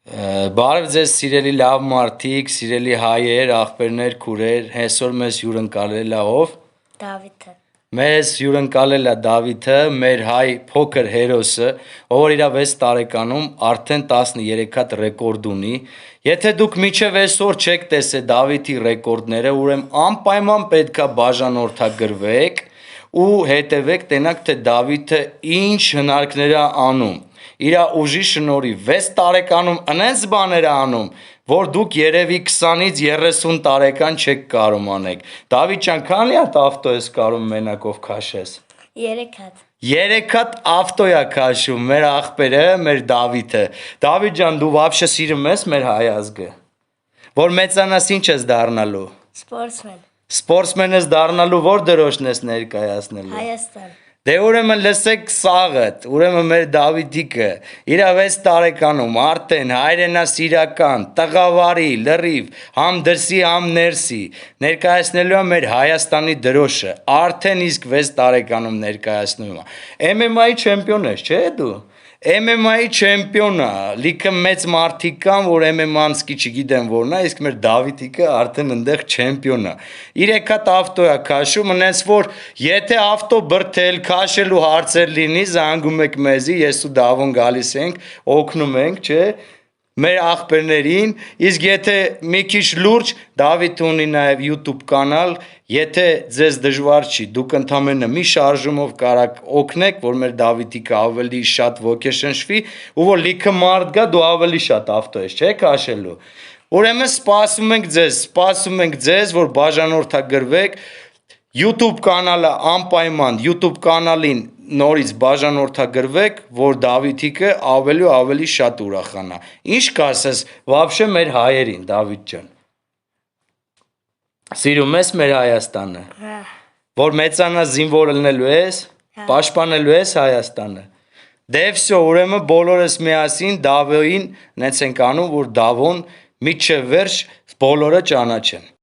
Բարև ձեզ սիրելի լավ մարդիկ, սիրելի հայեր, աղբերներ, քուրեր, այսօր մեզ հյուրընկալել է ով։ Դավիթը։ Մեզ հյուրընկալել է Դավիթը, մեր հայ փոքր հերոսը, ով իր 6 տարեկանում արդեն 13 հատ ռեկորդ ունի։ Եթե դուք մինչև այսօր չեք տեսել Դավիթի ռեկորդները, ուրեմն անպայման պետքա բաժանորդագրվեք ու հետևեք, տենաք թե Դավիթը ինչ հնարքներ է անում։ Իր ուժի շնորհիվ 6 տարեկանում այնպես բաներ է անում, որ դուք երևի 20-ից 30 տարեկան չեք կարող անեք։ Դավիթ ջան, քանի հատ ավտո ես կարող մենակով քաշես։ 3 հատ։ 3 հատ ավտո է քաշում մեր աղբերը, մեր Դավիթը։ Դավիթ ջան, դու вообще սիրում ես մեր հայ ազգը։ Որ մեծանաս ինչ ես դառնալու։ Սպորտսմեն։ Սպորտսմեն ես դառնալու, որ դրոշն ես ներկայացնելու։ Հայաստան։ Դե ուրեմն լսեք սաղըտ, ուրեմն մեր Դավիթիկը իր 6 տարեկանում արդեն հայրենասիրական, տղավարի, լրիվ, համ դրսի, համ ներսի ներկայացնելու է մեր Հայաստանի դրոշը, արդեն իսկ 6 տարեկանում ներկայացնում է։ MMA-ի չեմպիոն ես, չէ՞ դու։ MMA-ի չեմպիոն է, լիքը մեծ մարդիկ կան, որ MMA-ն սկի չգիտեմ որն է, իսկ մեր Դավիթիկը արդեն այնտեղ չեմպիոն է։ 3 հատ ավտո է քաշում, այնպես որ եթե ավտո բրթել, քաշելու հարցեր լինի, զանգում եք մեզի, ես ու Դավոն գալիս ենք, օգնում ենք, չէ՞։ Մեր աղբերներին, իսկ եթե մի քիչ լուրջ, Դավիթ ունի նաև YouTube կանալ, եթե ձեզ դժվար չի, դուք ընդամենը մի շարժումով կարաք օգնեք, որ մեր Դավիթիկը ավելի շատ ոգեշնչվի, ու որ լիքը մարդ գա, դու ավելի շատ ավտո ես, չէ՞ քաշելու։ Ուրեմն սպասում ենք ձեզ, որ բաժանորդագրվեք, YouTube կանալը անպայման, YouTube կանալին նորից բաժանորդագրվեք, որ Դավիթիկը ավելի ու ավելի շատ ուրախանա։ Ինչ կասես вообще մեր հայերին, Դավիթ ջան։ Սիրում ես մեր Հայաստանը։ Հա։ Որ մեծանա զինվոր լինելու ես, պաշտպանելու ես Հայաստանը։ Դե վсё, ուրեմն բոլորս միասին Դավոյին նենց ենք անում, որ Դավոն միջև վերջ բոլորը ճանաչեն։